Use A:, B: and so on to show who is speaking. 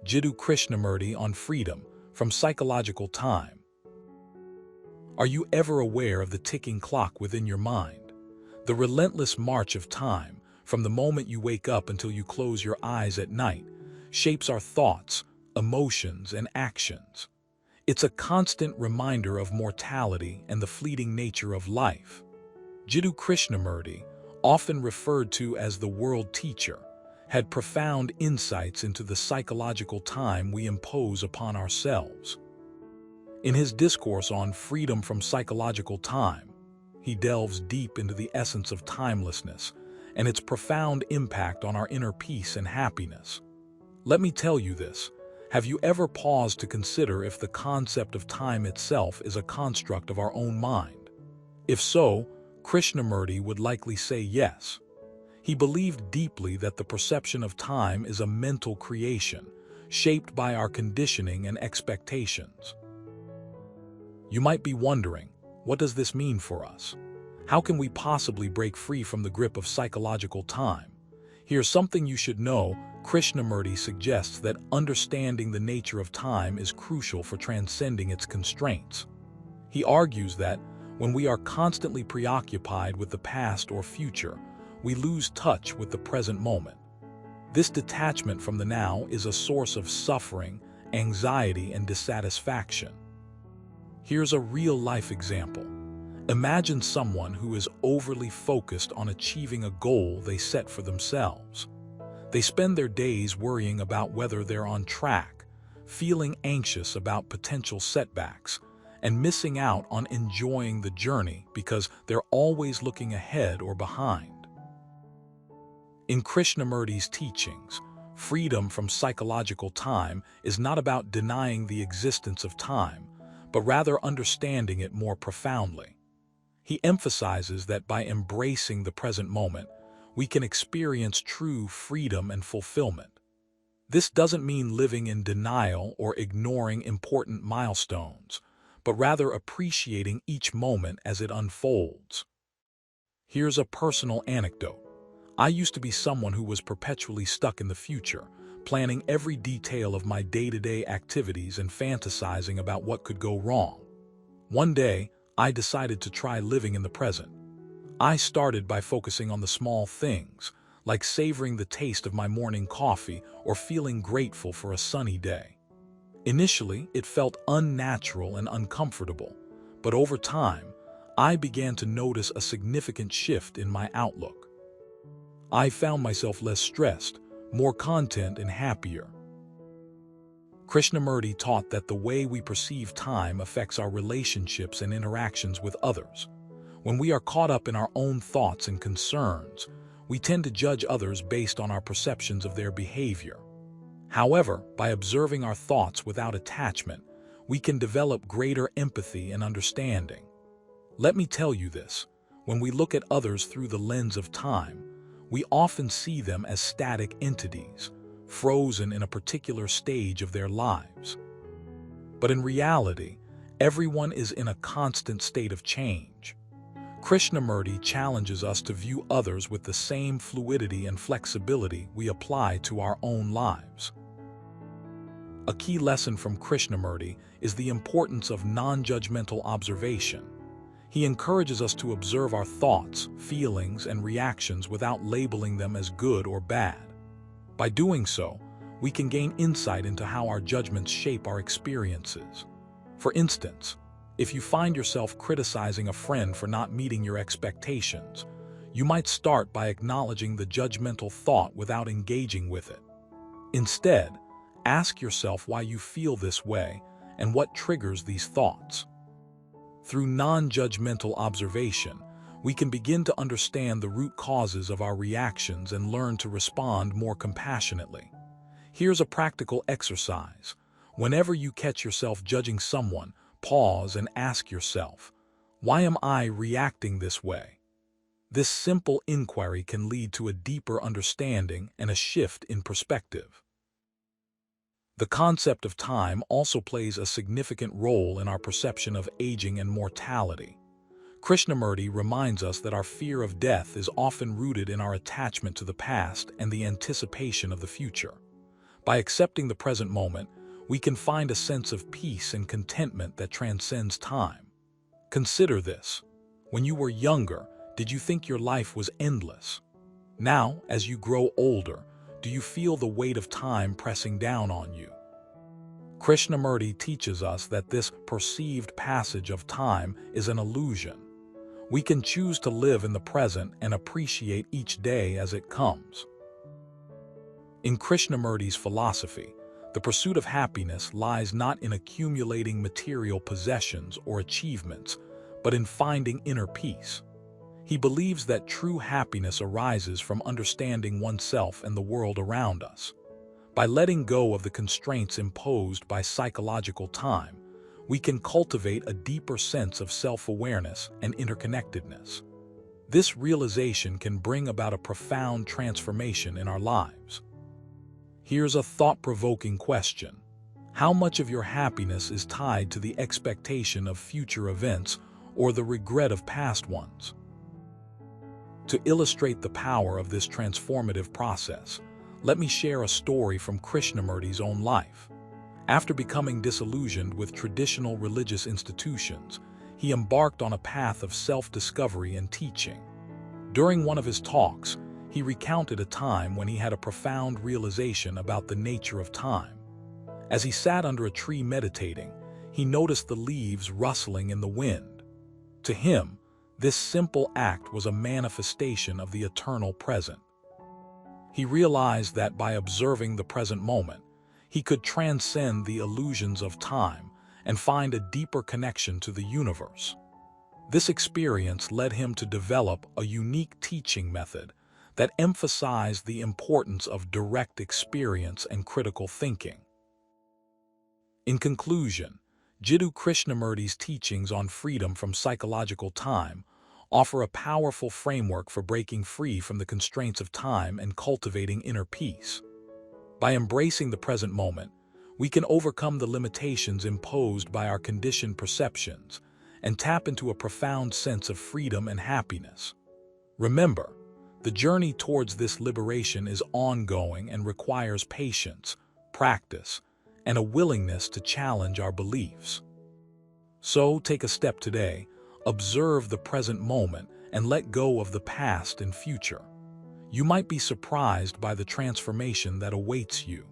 A: Jiddu Krishnamurti on freedom from psychological time. Are you ever aware of the ticking clock within your mind? The relentless march of time, from the moment you wake up until you close your eyes at night, shapes our thoughts, emotions, and actions. It's a constant reminder of mortality and the fleeting nature of life. Jiddu Krishnamurti, often referred to as the world teacher, had profound insights into the psychological time we impose upon ourselves. In his discourse on freedom from psychological time, he delves deep into the essence of timelessness and its profound impact on our inner peace and happiness. Let me tell you this: have you ever paused to consider if the concept of time itself is a construct of our own mind? If so, Krishnamurti would likely say yes. He believed deeply that the perception of time is a mental creation, shaped by our conditioning and expectations. You might be wondering, what does this mean for us? How can we possibly break free from the grip of psychological time? Here's something you should know. Krishnamurti suggests that understanding the nature of time is crucial for transcending its constraints. He argues that when we are constantly preoccupied with the past or future, we lose touch with the present moment. This detachment from the now is a source of suffering, anxiety, and dissatisfaction. Here's a real-life example. Imagine someone who is overly focused on achieving a goal they set for themselves. They spend their days worrying about whether they're on track, feeling anxious about potential setbacks, and missing out on enjoying the journey because they're always looking ahead or behind. In Krishnamurti's teachings, freedom from psychological time is not about denying the existence of time, but rather understanding it more profoundly. He emphasizes that by embracing the present moment, we can experience true freedom and fulfillment. This doesn't mean living in denial or ignoring important milestones, but rather appreciating each moment as it unfolds. Here's a personal anecdote. I used to be someone who was perpetually stuck in the future, planning every detail of my day-to-day activities and fantasizing about what could go wrong. One day, I decided to try living in the present. I started by focusing on the small things, like savoring the taste of my morning coffee or feeling grateful for a sunny day. Initially, it felt unnatural and uncomfortable, but over time, I began to notice a significant shift in my outlook. I found myself less stressed, more content, and happier. Krishnamurti taught that the way we perceive time affects our relationships and interactions with others. When we are caught up in our own thoughts and concerns, we tend to judge others based on our perceptions of their behavior. However, by observing our thoughts without attachment, we can develop greater empathy and understanding. Let me tell you this: when we look at others through the lens of time, we often see them as static entities, frozen in a particular stage of their lives. But in reality, everyone is in a constant state of change. Krishnamurti challenges us to view others with the same fluidity and flexibility we apply to our own lives. A key lesson from Krishnamurti is the importance of non-judgmental observation. He encourages us to observe our thoughts, feelings, and reactions without labeling them as good or bad. By doing so, we can gain insight into how our judgments shape our experiences. For instance, if you find yourself criticizing a friend for not meeting your expectations, you might start by acknowledging the judgmental thought without engaging with it. Instead, ask yourself why you feel this way and what triggers these thoughts. Through non-judgmental observation, we can begin to understand the root causes of our reactions and learn to respond more compassionately. Here's a practical exercise. Whenever you catch yourself judging someone, pause and ask yourself, why am I reacting this way? This simple inquiry can lead to a deeper understanding and a shift in perspective. The concept of time also plays a significant role in our perception of aging and mortality. Krishnamurti reminds us that our fear of death is often rooted in our attachment to the past and the anticipation of the future. By accepting the present moment, we can find a sense of peace and contentment that transcends time. Consider this. When you were younger, did you think your life was endless? Now, as you grow older, do you feel the weight of time pressing down on you? Krishnamurti teaches us that this perceived passage of time is an illusion. We can choose to live in the present and appreciate each day as it comes. In Krishnamurti's philosophy, the pursuit of happiness lies not in accumulating material possessions or achievements, but in finding inner peace. He believes that true happiness arises from understanding oneself and the world around us. By letting go of the constraints imposed by psychological time, we can cultivate a deeper sense of self-awareness and interconnectedness. This realization can bring about a profound transformation in our lives. Here's a thought-provoking question. How much of your happiness is tied to the expectation of future events or the regret of past ones? To illustrate the power of this transformative process, let me share a story from Krishnamurti's own life. After becoming disillusioned with traditional religious institutions, he embarked on a path of self-discovery and teaching. During one of his talks, he recounted a time when he had a profound realization about the nature of time. As he sat under a tree meditating, he noticed the leaves rustling in the wind. To him, this simple act was a manifestation of the eternal present. He realized that by observing the present moment, he could transcend the illusions of time and find a deeper connection to the universe. This experience led him to develop a unique teaching method that emphasized the importance of direct experience and critical thinking. In conclusion, Jiddu Krishnamurti's teachings on freedom from psychological time offer a powerful framework for breaking free from the constraints of time and cultivating inner peace. By embracing the present moment, we can overcome the limitations imposed by our conditioned perceptions and tap into a profound sense of freedom and happiness. Remember, the journey towards this liberation is ongoing and requires patience, practice, and a willingness to challenge our beliefs. So take a step today, observe the present moment, and let go of the past and future. You might be surprised by the transformation that awaits you.